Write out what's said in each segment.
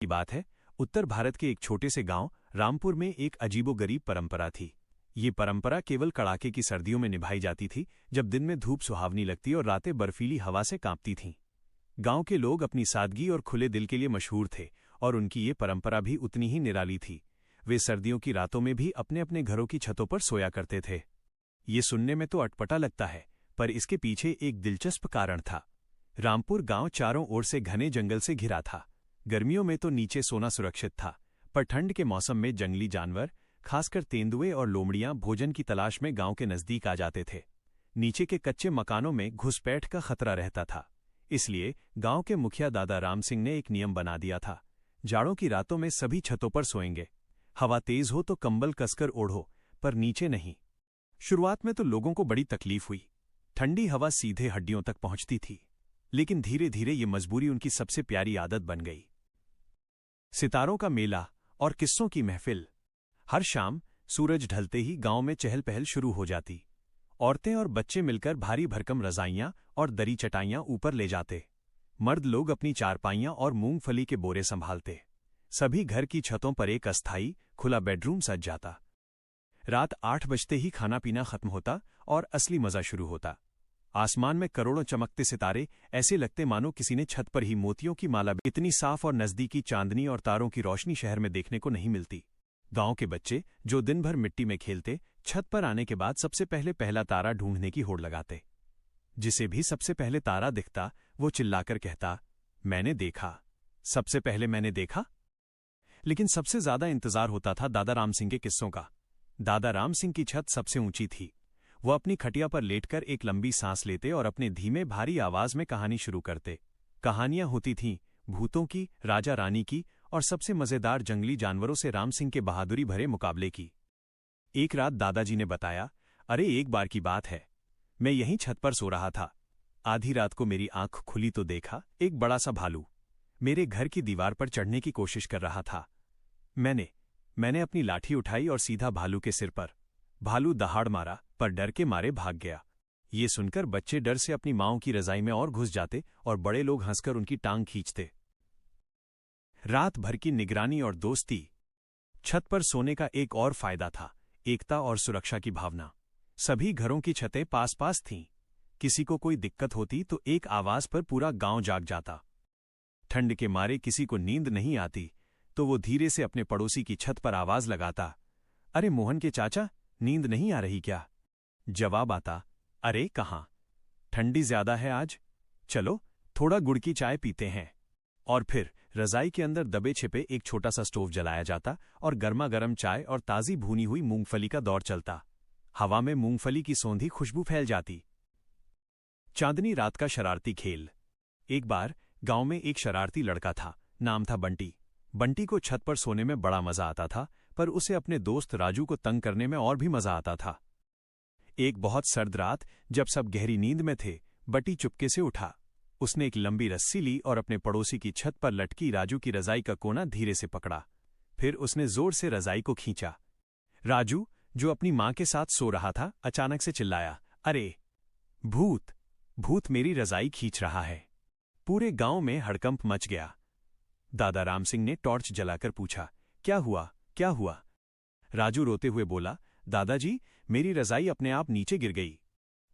की बात है। उत्तर भारत के एक छोटे से गांव रामपुर में एक अजीबोगरीब परंपरा थी। ये परंपरा केवल कड़ाके की सर्दियों में निभाई जाती थी, जब दिन में धूप सुहावनी लगती और रातें बर्फीली हवा से कांपती थीं। गांव के लोग अपनी सादगी और खुले दिल के लिए मशहूर थे, और उनकी ये परंपरा भी उतनी ही निराली थी। वे सर्दियों की रातों में भी अपने अपने घरों की छतों पर सोया करते थे। ये सुनने में तो अटपटा लगता है, पर इसके पीछे एक दिलचस्प कारण था। रामपुर गांव चारों ओर से घने जंगल से घिरा था। गर्मियों में तो नीचे सोना सुरक्षित था, पर ठंड के मौसम में जंगली जानवर, खासकर तेंदुए और लोमड़ियां भोजन की तलाश में गांव के नजदीक आ जाते थे। नीचे के कच्चे मकानों में घुसपैठ का खतरा रहता था। इसलिए गांव के मुखिया दादा राम सिंह ने एक नियम बना दिया था। जाड़ों की रातों में सभी छतों पर सोएंगे। हवा तेज हो तो कंबल कसकर ओढ़ो, पर नीचे नहीं। शुरुआत में तो लोगों को बड़ी तकलीफ हुई। ठंडी हवा सीधे हड्डियों तक पहुंचती थी, लेकिन धीरे धीरे ये मजबूरी उनकी सबसे प्यारी आदत बन गई। सितारों का मेला और किस्सों की महफिल। हर शाम सूरज ढलते ही गांव में चहल पहल शुरू हो जाती। औरतें और बच्चे मिलकर भारी भरकम रजाइयां और दरी चटाइयां ऊपर ले जाते। मर्द लोग अपनी चारपाइयां और मूंगफली के बोरे संभालते। सभी घर की छतों पर एक अस्थायी खुला बेडरूम सज जाता। रात 8 बजते ही खाना पीना खत्म होता और असली मजा शुरू होता। आसमान में करोड़ों चमकते सितारे, ऐसे लगते मानो किसी ने छत पर ही मोतियों की माला। इतनी साफ और नजदीकी चांदनी और तारों की रोशनी शहर में देखने को नहीं मिलती। गांव के बच्चे, जो दिन भर मिट्टी में खेलते, छत पर आने के बाद सबसे पहले पहला तारा ढूंढने की होड़ लगाते। जिसे भी सबसे पहले तारा दिखता, वो चिल्लाकर कहता, मैंने देखा, सबसे पहले मैंने देखा। लेकिन सबसे ज्यादा इंतजार होता था दादा राम सिंह के किस्सों का। दादा राम सिंह की छत सबसे ऊंची थी। वो अपनी खटिया पर लेटकर एक लंबी सांस लेते और अपने धीमे भारी आवाज में कहानी शुरू करते। कहानियां होती थीं भूतों की, राजा रानी की, और सबसे मजेदार जंगली जानवरों से राम सिंह के बहादुरी भरे मुकाबले की। एक रात दादाजी ने बताया, अरे एक बार की बात है, मैं यहीं छत पर सो रहा था। आधी रात को मेरी आंख खुली तो देखा एक बड़ा सा भालू मेरे घर की दीवार पर चढ़ने की कोशिश कर रहा था। मैंने अपनी लाठी उठाई और सीधा भालू के सिर पर। भालू दहाड़ मारा, पर डर के मारे भाग गया। ये सुनकर बच्चे डर से अपनी माँओं की रजाई में और घुस जाते और बड़े लोग हंसकर उनकी टांग खींचते। रात भर की निगरानी और दोस्ती। छत पर सोने का एक और फायदा था, एकता और सुरक्षा की भावना। सभी घरों की छतें पास पास थीं। किसी को कोई दिक्कत होती तो एक आवाज पर पूरा गांव जाग जाता। ठंड के मारे किसी को नींद नहीं आती तो वो धीरे से अपने पड़ोसी की छत पर आवाज लगाता, अरे मोहन के चाचा, नींद नहीं आ रही क्या? जवाब आता, अरे कहाँ, ठंडी ज्यादा है आज, चलो थोड़ा गुड़ की चाय पीते हैं। और फिर रजाई के अंदर दबे छिपे एक छोटा सा स्टोव जलाया जाता और गर्मा गर्म चाय और ताजी भूनी हुई मूंगफली का दौर चलता। हवा में मूंगफली की सौंधी खुशबू फैल जाती। चांदनी रात का शरारती खेल। एक बार गांव में एक शरारती लड़का था, नाम था बंटी। बंटी को छत पर सोने में बड़ा मजा आता था, पर उसे अपने दोस्त राजू को तंग करने में और भी मजा आता था। एक बहुत सर्द रात, जब सब गहरी नींद में थे, बंटी चुपके से उठा। उसने एक लंबी रस्सी ली और अपने पड़ोसी की छत पर लटकी राजू की रजाई का कोना धीरे से पकड़ा। फिर उसने जोर से रजाई को खींचा। राजू, जो अपनी मां के साथ सो रहा था, अचानक से चिल्लाया, अरे भूत, भूत मेरी रजाई खींच रहा है। पूरे गांव में हड़कंप मच गया। दादा राम सिंह ने टॉर्च जलाकर पूछा, क्या हुआ, क्या हुआ? राजू रोते हुए बोला, दादाजी, मेरी रजाई अपने आप नीचे गिर गई।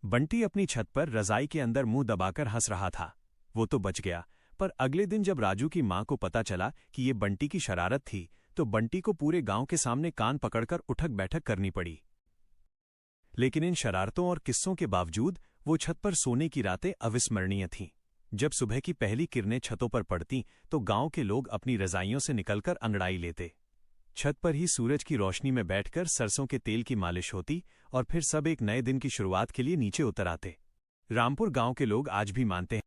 बंटी अपनी छत पर रजाई के अंदर मुंह दबाकर हंस रहा था। वो तो बच गया, पर अगले दिन जब राजू की मां को पता चला कि ये बंटी की शरारत थी, तो बंटी को पूरे गांव के सामने कान पकड़कर उठक बैठक करनी पड़ी। लेकिन इन शरारतों और किस्सों के बावजूद वो छत पर सोने की रातें अविस्मरणीय थीं। जब सुबह की पहली किरणें छतों पर पड़तीं, तो गांव के लोग अपनी रजाइयों से निकलकर अंगड़ाई लेते। छत पर ही सूरज की रोशनी में बैठकर सरसों के तेल की मालिश होती और फिर सब एक नए दिन की शुरुआत के लिए नीचे उतर आते। रामपुर गांव के लोग आज भी मानते हैं